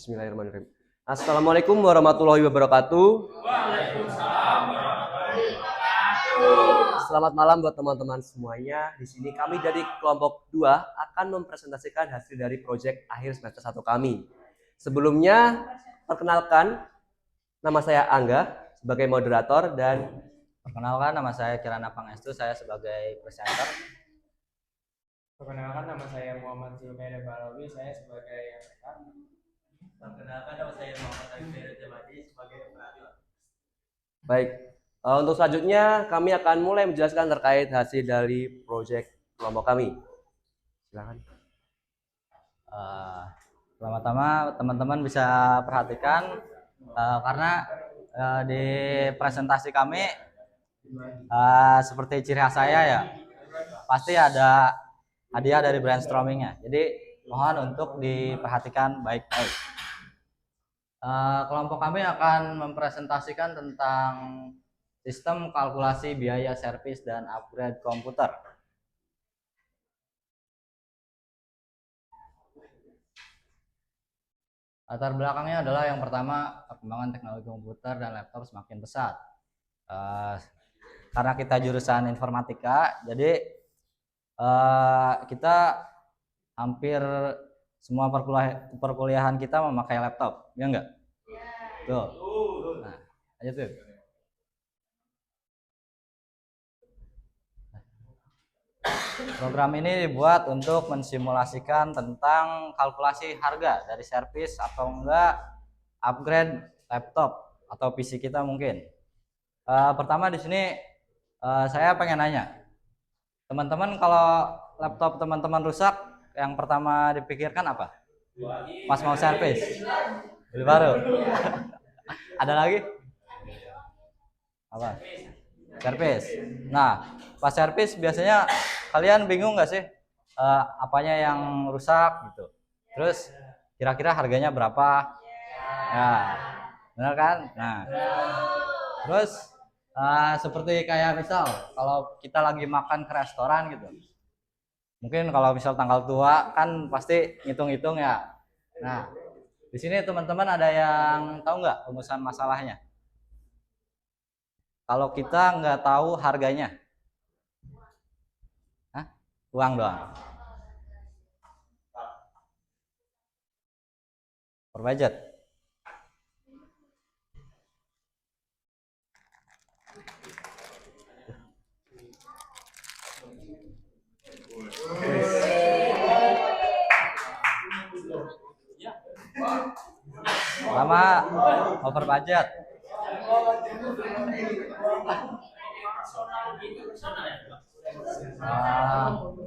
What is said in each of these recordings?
Bismillahirrahmanirrahim. Assalamualaikum warahmatullahi wabarakatuh. Waalaikumsalam warahmatullahi wabarakatuh. Selamat malam buat teman-teman semuanya. Di sini kami dari kelompok 2 akan mempresentasikan hasil dari proyek akhir semester 1 kami. Sebelumnya, perkenalkan, nama saya Angga sebagai moderator dan perkenalkan nama saya Kirana Pangestu, saya sebagai presenter. Perkenalkan nama saya Muhammad Zulkaida Balawi, saya sebagai rekan. Perkenalkan nama saya Muhammad Akhir Jamadi sebagai operator. Baik, untuk selanjutnya kami akan mulai menjelaskan terkait hasil dari proyek kelompok kami. Silakan. Pertama-tama teman-teman bisa perhatikan karena di presentasi kami seperti ciri khas saya ya, pasti ada hadiah dari brainstormingnya. Jadi mohon untuk diperhatikan baik-baik. Kelompok kami akan mempresentasikan tentang sistem kalkulasi biaya servis dan upgrade komputer. Latar belakangnya adalah yang pertama, perkembangan teknologi komputer dan laptop semakin pesat. Karena kita jurusan informatika, jadi kita hampir semua perkuliahan kita memakai laptop, ya enggak? Tuh. Nah, aja tuh. Program ini dibuat untuk mensimulasikan tentang kalkulasi harga dari servis atau enggak upgrade laptop atau PC kita mungkin. Pertama di sini saya pengen nanya, teman-teman kalau laptop teman-teman rusak, yang pertama dipikirkan apa? Pas mau servis, beli baru. Ada lagi? Apa? Servis. Nah, pas servis biasanya kalian bingung nggak sih apanya yang rusak gitu. Terus kira-kira harganya berapa? Ya, benar kan? Nah, terus seperti kayak misal kalau kita lagi makan ke restoran gitu, mungkin kalau misal tanggal tua kan pasti ngitung-ngitung ya. Nah, di sini teman-teman ada yang tahu nggak rumusan masalahnya? Kalau kita nggak tahu harganya, uang doang. Per budget. Pertama, over budget.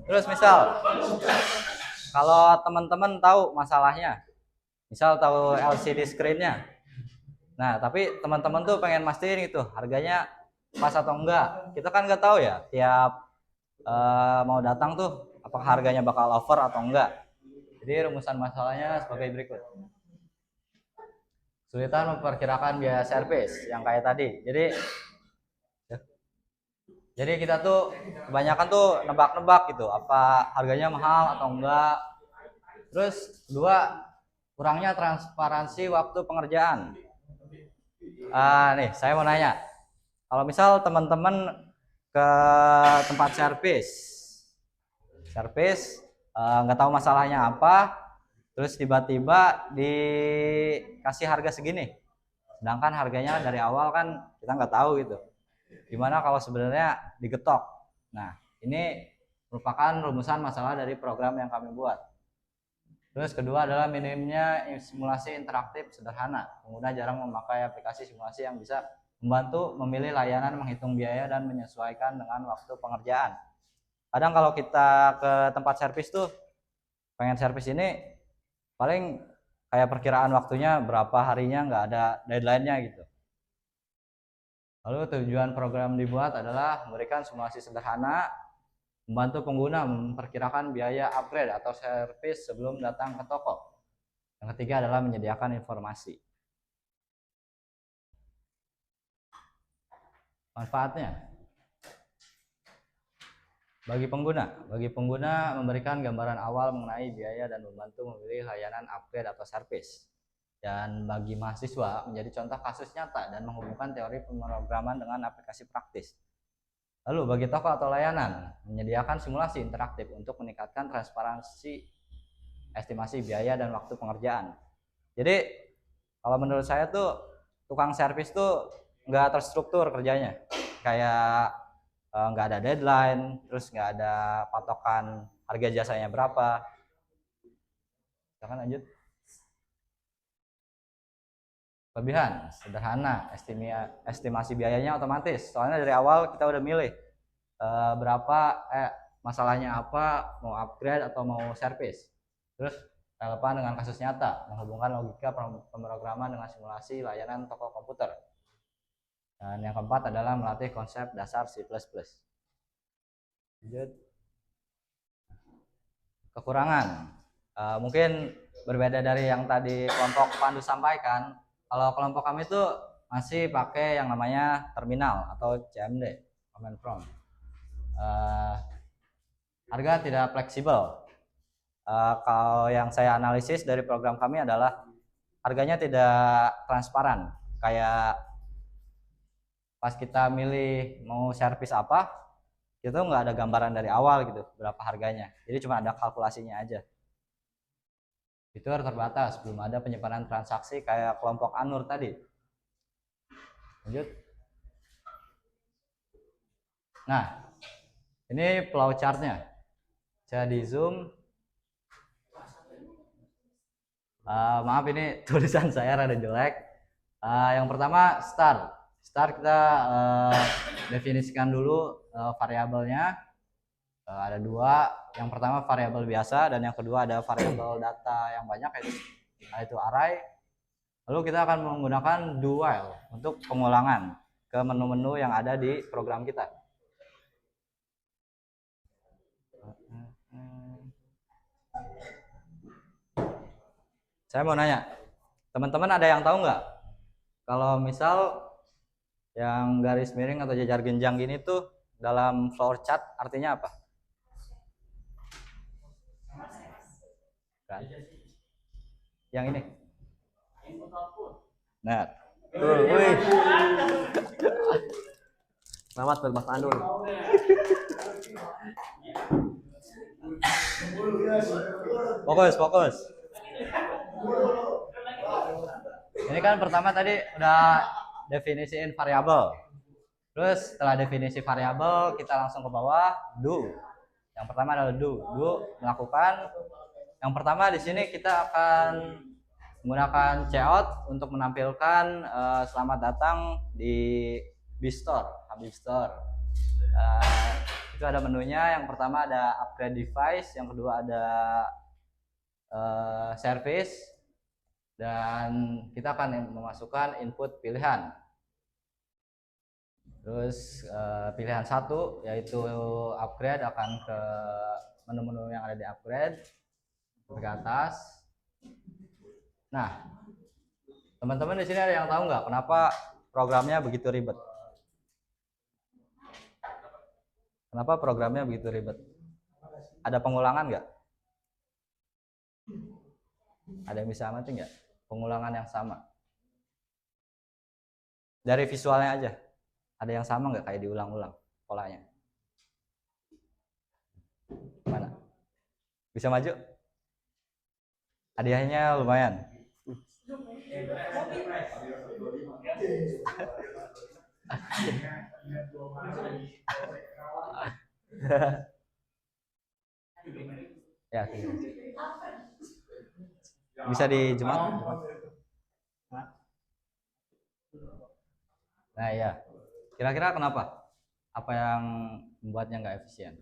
Terus misal kalau teman-teman tahu masalahnya, misal tahu LCD screen-nya, nah tapi teman-teman tuh pengen mastiin itu harganya pas atau enggak. Kita kan nggak tahu ya tiap mau datang tuh apakah harganya bakal over atau enggak. Jadi rumusan masalahnya sebagai berikut. Kesulitan memperkirakan biaya servis yang kayak tadi. Jadi kita tuh kebanyakan tuh nebak-nebak gitu, apa harganya mahal atau enggak. Terus kedua, kurangnya transparansi waktu pengerjaan. Nih saya mau nanya, kalau misal teman-teman ke tempat servis nggak tahu masalahnya apa, terus tiba-tiba dikasih harga segini, sedangkan harganya dari awal kan kita nggak tahu gitu. Gimana kalau sebenarnya digetok? Nah, ini merupakan rumusan masalah dari program yang kami buat. Terus kedua adalah minimnya simulasi interaktif sederhana. Pengguna jarang memakai aplikasi simulasi yang bisa membantu memilih layanan, menghitung biaya, dan menyesuaikan dengan waktu pengerjaan. Kadang kalau kita ke tempat servis tuh, pengen servis ini paling kayak perkiraan waktunya berapa harinya, nggak ada deadline-nya gitu. Lalu tujuan program dibuat adalah memberikan simulasi sederhana, membantu pengguna memperkirakan biaya upgrade atau servis sebelum datang ke toko. Yang ketiga adalah menyediakan informasi. Manfaatnya bagi pengguna memberikan gambaran awal mengenai biaya dan membantu memilih layanan upgrade atau servis. dan bagi mahasiswa menjadi contoh kasus nyata dan menghubungkan teori pemrograman dengan aplikasi praktis. Lalu bagi toko atau layanan, menyediakan simulasi interaktif untuk meningkatkan transparansi estimasi biaya dan waktu pengerjaan. Jadi kalau menurut saya tuh tukang servis tuh nggak terstruktur kerjanya, kayak nggak ada deadline, terus nggak ada patokan harga jasanya berapa. Silakan lanjut. Kelebihan sederhana, estimasi biayanya otomatis, soalnya dari awal kita udah milih berapa masalahnya apa, mau upgrade atau mau servis. Terus relevan dengan kasus nyata, menghubungkan logika pemrograman dengan simulasi layanan toko komputer. Dan yang keempat adalah melatih konsep dasar C++. Lanjut. Kekurangan, mungkin berbeda dari yang tadi kelompok Pandu sampaikan. Kalau kelompok kami itu masih pakai yang namanya terminal atau CMD, command prompt. Harga tidak fleksibel. Kalau yang saya analisis dari program kami adalah harganya tidak transparan. Kayak pas kita milih mau servis apa, itu nggak ada gambaran dari awal gitu berapa harganya. Jadi cuma ada kalkulasinya aja. Fitur terbatas, belum ada penyimpanan transaksi kayak kelompok Anur tadi. Lanjut. Nah, ini flowchartnya. Bisa di zoom. Maaf ini tulisan saya rada jelek. Yang pertama start kita definisikan dulu variabelnya. Ada dua, yang pertama variabel biasa dan yang kedua ada variabel data yang banyak yaitu array. Lalu kita akan menggunakan do while untuk pengulangan ke menu-menu yang ada di program kita. Saya mau nanya, teman-teman ada yang tahu nggak kalau misal yang garis miring atau jajar genjang gini tuh dalam flowchart artinya apa? Kan? Yang ini. Nah. Wih. Selamat buat Mas Anur. Fokus. Ini kan pertama tadi udah definisiin variabel. Terus setelah definisi variabel kita langsung ke bawah do. Yang pertama adalah do melakukan. Yang pertama di sini kita akan menggunakan cout untuk menampilkan selamat datang di Habib Store. Itu ada menunya. Yang pertama ada upgrade device, yang kedua ada service, dan kita akan memasukkan input pilihan. Terus pilihan satu yaitu upgrade akan ke menu-menu yang ada di upgrade ke atas. Nah, teman-teman di sini ada yang tahu nggak kenapa programnya begitu ribet? Kenapa programnya begitu ribet? Ada pengulangan nggak? Ada yang bisa amati nggak? Pengulangan yang sama. Dari visualnya aja, ada yang sama nggak kayak diulang-ulang polanya? Mana? Bisa maju? Hadiahnya lumayan. Ya, bisa dijemur. Nah ya, kira-kira kenapa? Apa yang membuatnya nggak efisien?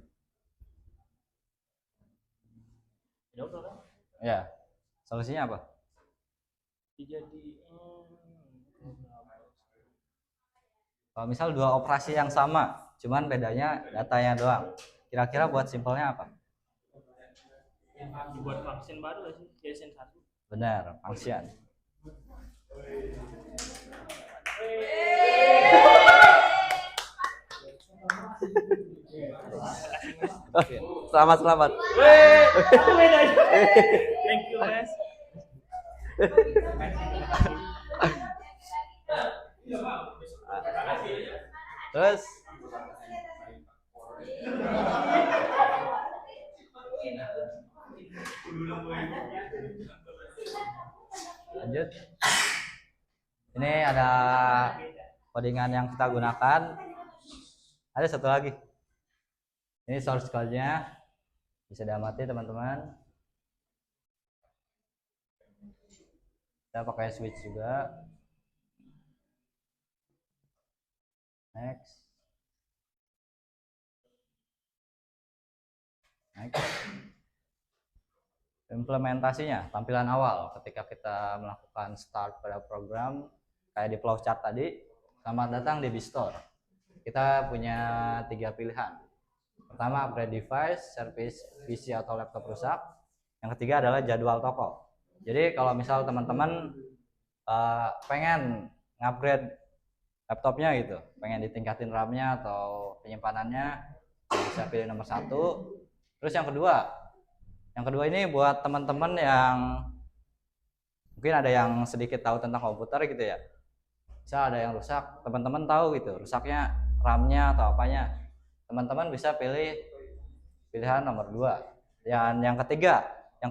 Ya, solusinya apa? Kalau misal dua operasi yang sama, cuman bedanya datanya doang. Kira-kira buat simpelnya apa? Buat function baru sih, JSON 1. Benar, function. Selamat. Thank you, Mas. Terus lanjut. Ini ada codingan yang kita gunakan. Ada satu lagi. Ini source code-nya. Bisa diamati teman-teman. Kita pakai switch juga. Next. Implementasinya, tampilan awal ketika kita melakukan start pada program kayak di flowchart tadi. Selamat datang di BeStore. Kita punya 3 pilihan. Pertama, upgrade device, service PC atau laptop rusak. Yang ketiga adalah jadwal toko. Jadi kalau misal teman-teman pengen ngupgrade laptopnya gitu, pengen ditingkatin RAM-nya atau penyimpanannya, bisa pilih nomor 1. Terus yang kedua ini buat teman-teman yang mungkin ada yang sedikit tahu tentang komputer gitu ya. Misal ada yang rusak, teman-teman tahu gitu, rusaknya RAM-nya atau apanya. Teman-teman bisa pilih pilihan nomor 2. Dan yang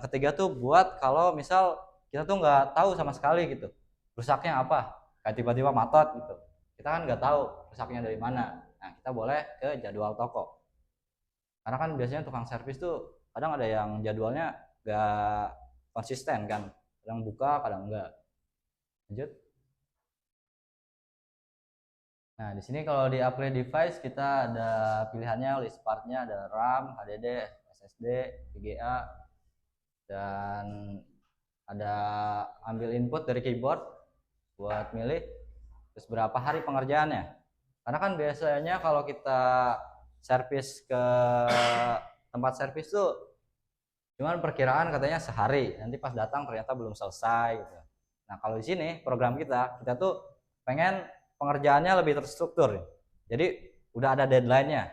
ketiga tuh buat kalau misal kita tuh nggak tahu sama sekali gitu, rusaknya apa, kayak tiba-tiba matot gitu. Kita kan nggak tahu rusaknya dari mana. Nah, kita boleh ke jadwal toko. Karena kan biasanya tukang servis tuh kadang ada yang jadwalnya nggak konsisten kan, kadang buka kadang enggak. Lanjut. Nah, di sini kalau di upgrade device kita ada pilihannya, list part-nya ada RAM, HDD, SSD, VGA, dan ada ambil input dari keyboard buat milih, terus berapa hari pengerjaannya. Karena kan biasanya kalau kita servis ke tempat servis tuh cuman perkiraan katanya sehari, nanti pas datang ternyata belum selesai gitu. Nah, kalau di sini program kita tuh pengen pengerjaannya lebih terstruktur. Jadi udah ada deadline-nya.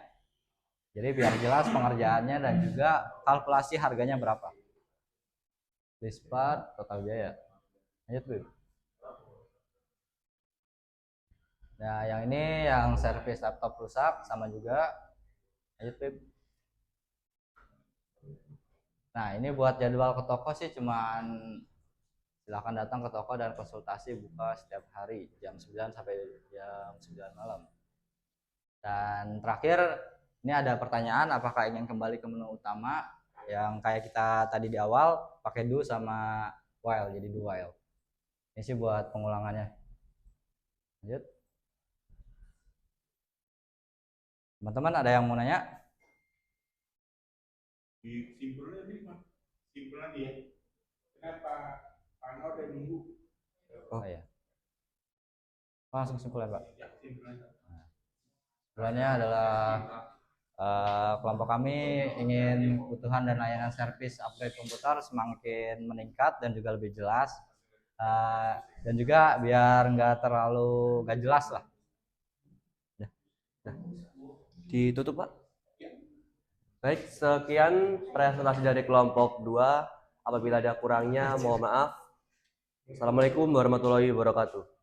Jadi biar jelas pengerjaannya dan juga kalkulasi harganya berapa. List part, total biaya. Lanjut, Bu. Nah, yang ini yang servis laptop rusak sama juga. Lanjut, Bu. Nah, ini buat jadwal ke toko sih cuman silakan datang ke toko dan konsultasi, buka setiap hari jam 9 sampai jam 9 malam. Dan terakhir, ini ada pertanyaan, apakah ingin kembali ke menu utama yang kayak kita tadi di awal pakai do sama while, jadi do while. Ini sih buat pengulangannya. Lanjut. Teman-teman ada yang mau nanya? Simpelnya nih mah, simpelnya dia. Kenapa Pano udah nunggu? Oh iya. Langsung simpulan, Pak. Ya, simpelnya. Simpulannya adalah kelompok kami ingin kebutuhan dan layanan servis upgrade komputer semakin meningkat dan juga lebih jelas, dan juga biar nggak terlalu nggak jelas lah. Ditutup, Pak. Baik, sekian presentasi dari kelompok 2. Apabila ada kurangnya, mohon maaf. Assalamualaikum warahmatullahi wabarakatuh.